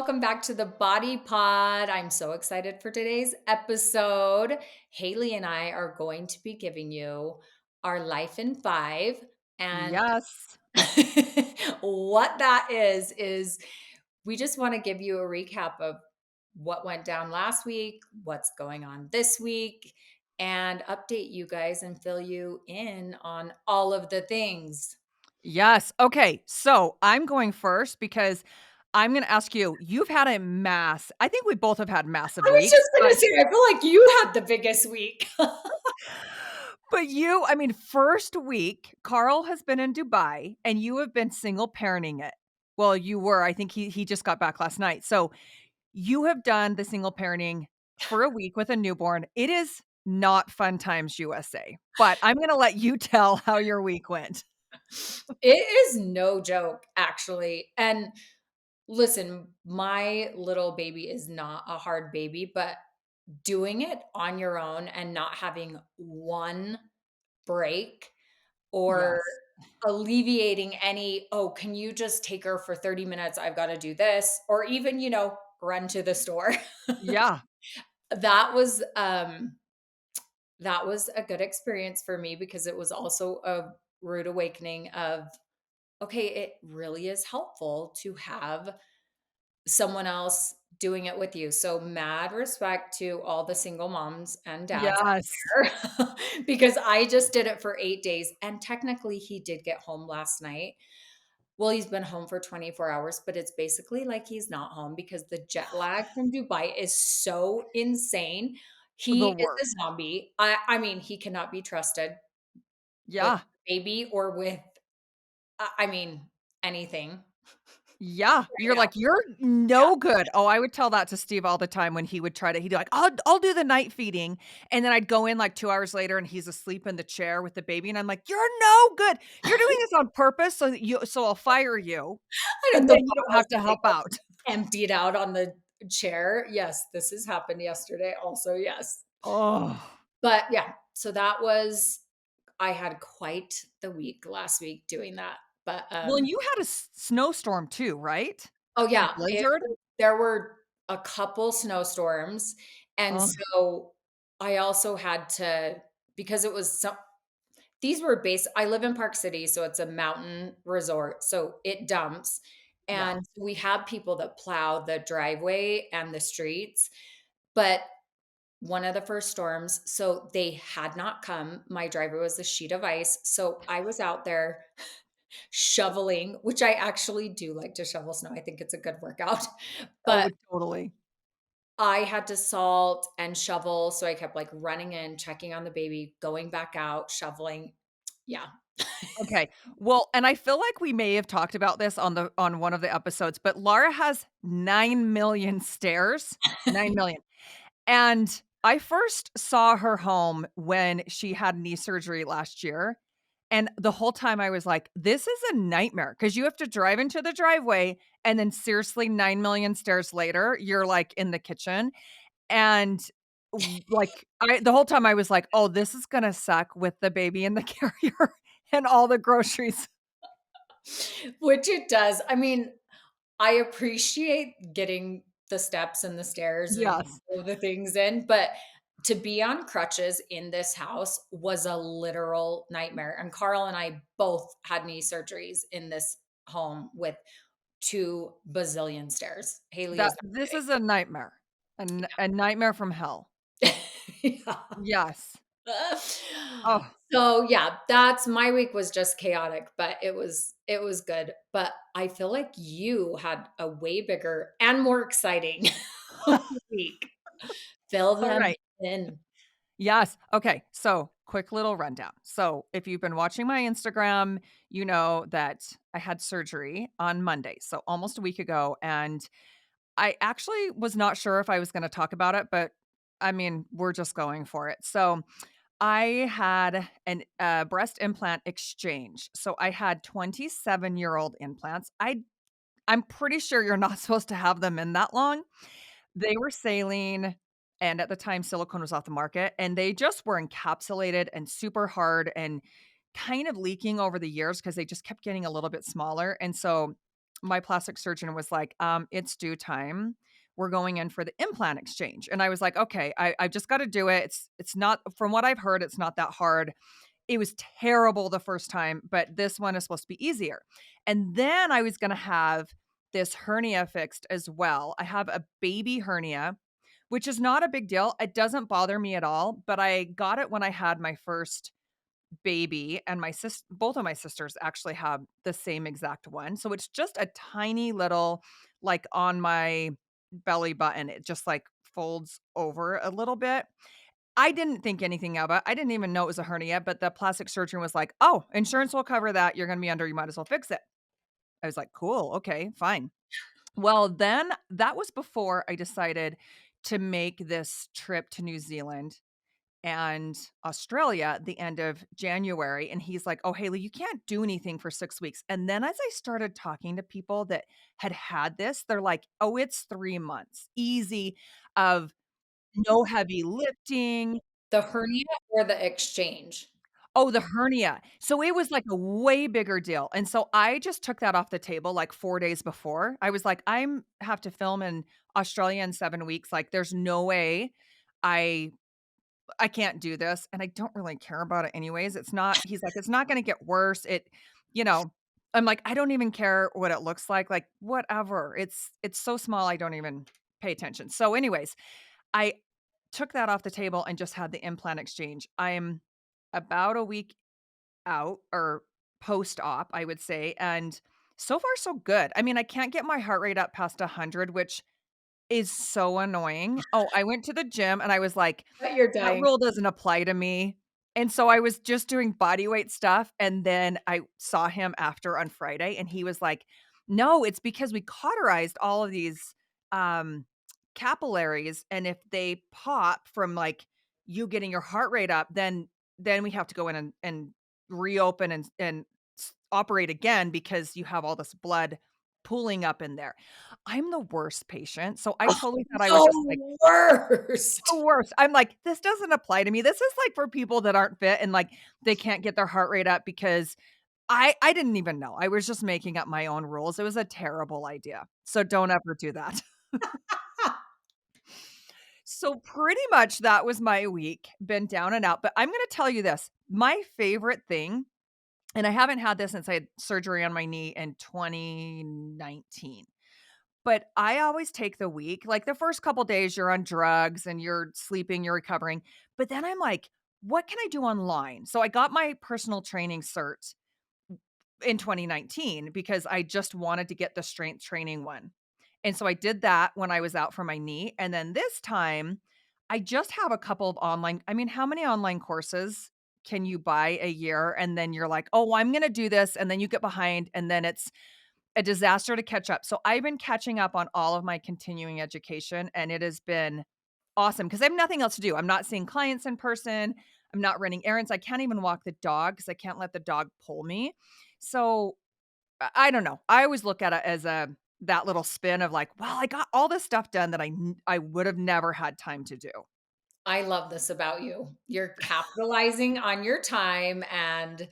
welcome back to the Body Pod. I'm so excited for today's episode. Haley and I are going to be giving you our life in five. And Yes. what that is we just want to give you a recap of what went down last week, what's going on this week, and update you guys and fill you in on all of the things. Yes. Okay. So I'm going first because I'm going to ask you, you've had I think we both have had massive I was weeks, just going to but, say, I feel like you had the biggest week. first week, Carl has been in Dubai and you have been single parenting it. Well, you were, I think he just got back last night. So you have done the single parenting for a week with a newborn. It is not fun times USA, but I'm going to let you tell how your week went. It is no joke, actually. And listen, my little baby is not a hard baby, but doing it on your own and not having one break or Yes. alleviating any, oh, can you just take her for 30 minutes? I've got to do this. Or even, run to the store. Yeah. that was that was a good experience for me because it was also a rude awakening of okay, it really is helpful to have someone else doing it with you. So mad respect to all the single moms and dads Yes. out there because I just did it for 8 days and technically he did get home last night. Well, he's been home for 24 hours, but it's basically like he's not home because the jet lag from Dubai is so insane. He The is a worst. zombie. I mean, he cannot be trusted with Yeah. baby or with I mean, anything. Yeah. You're Yeah. like, "You're no good." Oh, I would tell that to Steve all the time when he would try to he'd be like, "I'll do the night feeding." And then I'd go in like 2 hours later and he's asleep in the chair with the baby, and I'm like, "You're no good. You're doing this on purpose so I'll fire you, And and the then you bottle don't of have to help Snickers out." emptied out on the chair. Yes, this has happened yesterday also, yes. Oh. But yeah, so that was I had quite the week last week doing that. But, Well, and you had a snowstorm too, right? oh, A yeah, blizzard? there were a couple snowstorms, and Oh, so I also had to because it was some these were base I live in Park City, so it's a mountain resort, so it dumps, yeah. and we have people that plow the driveway and the streets, but one of the first storms, so they had not come. My driveway was a sheet of ice, so I was out there shoveling, which I actually do like to shovel snow. I think it's a good workout, Oh, but totally. I had to salt and shovel, so I kept, like, running in, checking on the baby, going back out, shoveling. Yeah. Okay. Well, and I feel like we may have talked about this on one of the episodes, but Laura has 9,000,000 stairs, 9,000,000. And I first saw her home when she had knee surgery last year, and the whole time I was like, "This is a nightmare because you have to drive into the driveway, and then seriously, 9,000,000 stairs later, you're, like, in the kitchen." And, I the whole time I was like, "Oh, this is gonna suck with the baby in the carrier and all the groceries." Which it does. I mean, I appreciate getting the steps and the stairs and Yes. all the things in, but to be on crutches in this house was a literal nightmare. And Carl and I both had knee surgeries in this home with 2 bazillion stairs. Haley is This is a nightmare, a nightmare from hell. yeah. Yes. Oh, So, yeah, that's my week was just chaotic, but it was good. But I feel like you had a way bigger and more exciting week. Fill all them right. in. Yes. Okay. So, quick little rundown. So, if you've been watching my Instagram, you know that I had surgery on Monday, so almost a week ago. And I actually was not sure if I was going to talk about it, but I mean, we're just going for it. So, I had an breast implant exchange. So, I had 27-year-old implants. I'm pretty sure you're not supposed to have them in that long. They were saline, and at the time, silicone was off the market, and they just were encapsulated and super hard and kind of leaking over the years because they just kept getting a little bit smaller, and so my plastic surgeon was like, it's due time. We're going in for the implant exchange." And I was like, "Okay, I just gotta do it. It's not from what I've heard, it's not that hard." It was terrible the first time, but this one is supposed to be easier. And then I was gonna have this hernia fixed as well. I have a baby hernia, which is not a big deal. It doesn't bother me at all, but I got it when I had my first baby, and my sis both of my sisters actually have the same exact one. So it's just a tiny little, like, on my belly button, it just, like, folds over a little bit. I didn't think anything of it. I didn't even know it was a hernia, but the plastic surgeon was like, "Oh, insurance will cover that. You're gonna be under, you might as well fix it." I was like, "Cool, okay, fine." Well, then that was before I decided to make this trip to New Zealand and Australia the end of January, and he's like, "Oh, Haley, you can't do anything for 6 weeks." And then as I started talking to people that had this, they're like, "Oh, it's 3 months, easy, of no heavy lifting." The hernia or the exchange? Oh, the hernia. So it was like a way bigger deal, and so I just took that off the table, like, 4 days before. I was like, "I'm have to film in Australia in 7 weeks, like, there's no way I I can't do this, and I don't really care about it anyways. It's not." He's like, "It's not gonna get worse." You know, I'm like, "I don't even care what it looks like, whatever. It's so small, I don't even pay attention." So anyways, I took that off the table and just had the implant exchange. I'm about a week out, or post-op, I would say, and so far so good. I mean, I can't get my heart rate up past 100, which is so annoying. Oh, I went to the gym and I was like, But you're "That dying. rule doesn't apply to me." And so I was just doing body weight stuff, and then I saw him after on Friday, and he was like, "No, it's because we cauterized all of these, um, capillaries, and if they pop from, like, you getting your heart rate up, then we have to go in and reopen and operate again because you have all this blood pooling up in there." I'm the worst patient, so I totally thought I was just, like, The worst. the worst. I'm like, "This doesn't apply to me. This is, like, for people that aren't fit and, like, they can't get their heart rate up," because I didn't even know. I was just making up my own rules. It was a terrible idea. So don't ever do that. So pretty much that was my week, been down and out, but I'm gonna tell you this, my favorite thing, and I haven't had this since I had surgery on my knee in 2019. But I always take the week, like, the first couple days you're on drugs and you're sleeping, you're recovering, but then I'm like, "What can I do online?" So I got my personal training cert in 2019 because I just wanted to get the strength training one. And so I did that when I was out for my knee, and then this time, I just have a couple of online, I mean, how many online courses can you buy a year and then you're like, "Oh, I'm gonna do this," and then you get behind, and then it's a disaster to catch up. So I've been catching up on all of my continuing education, and it has been awesome because I have nothing else to do. I'm not seeing clients in person. I'm not running errands. I can't even walk the dog because I can't let the dog pull me. So I don't know. I always look at it as a that little spin of like, well, I got all this stuff done that I would have never had time to do. I love this about you. You're capitalizing on your time and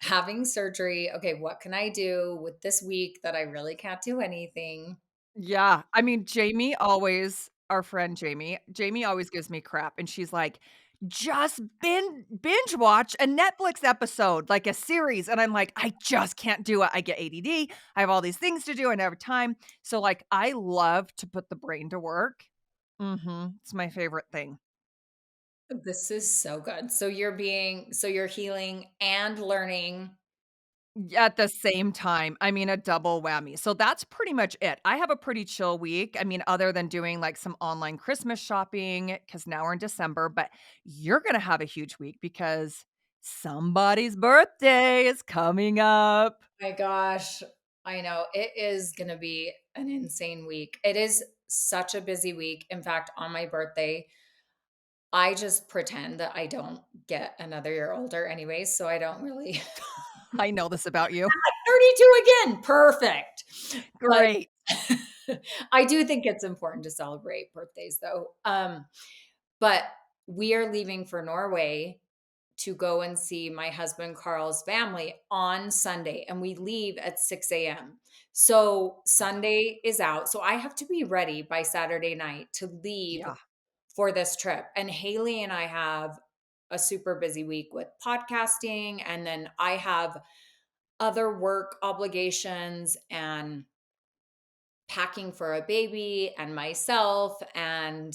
having surgery. Okay, what can I do with this week that I really can't do anything? Yeah, I mean, Jamie always our friend Jamie always gives me crap, and she's like, "Just binge watch a Netflix episode, like a series," and I'm like, "I just can't do it. I get ADD, I have all these things to do, I never have time." So, like, I love to put the brain to work. Mhm, it's my favorite thing. This is so good. So you're healing and learning. At the same time, I mean, a double whammy. So that's pretty much it. I have a pretty chill week. I mean, other than doing like some online Christmas shopping, because now we're in December, but you're going to have a huge week because somebody's birthday is coming up. My gosh, I know. It is gonna be an insane week. It is such a busy week. In fact, on my birthday, I just pretend that I don't get another year older anyways, so I don't really I know this about you. 32 again, perfect. But Great. I do think it's important to celebrate birthdays though. But we are leaving for Norway to go and see my husband Carl's family on Sunday, and we leave at 6 a.m. So Sunday is out. So I have to be ready by Saturday night to leave Yeah. for this trip. And Haley and I have a super busy week with podcasting, and then I have other work obligations and packing for a baby and myself and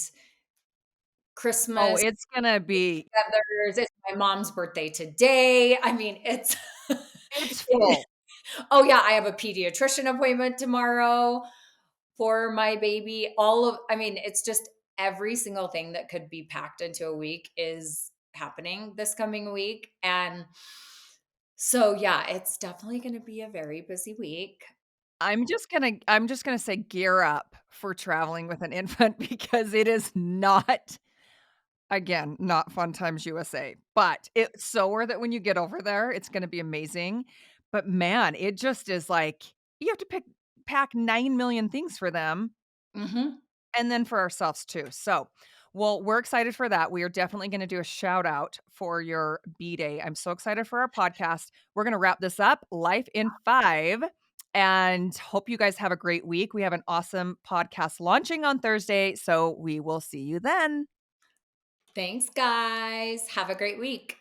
Oh, Christmas it's gonna be get-togethers. It's my mom's birthday today. I mean, it's it's it full. oh, yeah, I have a pediatrician appointment tomorrow for my baby. I mean, it's just every single thing that could be packed into a week is happening this coming week, and so, yeah, it's definitely gonna be a very busy week. I'm just gonna say gear up for traveling with an infant because it is not, again, not Fun Times USA, but it's so worth it when you get over there. It's gonna be amazing. But man, it just is like you have to pack 9,000,000 things for them Mhm. and then for ourselves too. So, well, we're excited for that. We are definitely gonna do a shout out for your B-Day. I'm so excited for our podcast. We're gonna wrap this up, Life in 5, and hope you guys have a great week. We have an awesome podcast launching on Thursday, so we will see you then. Thanks, guys. Have a great week.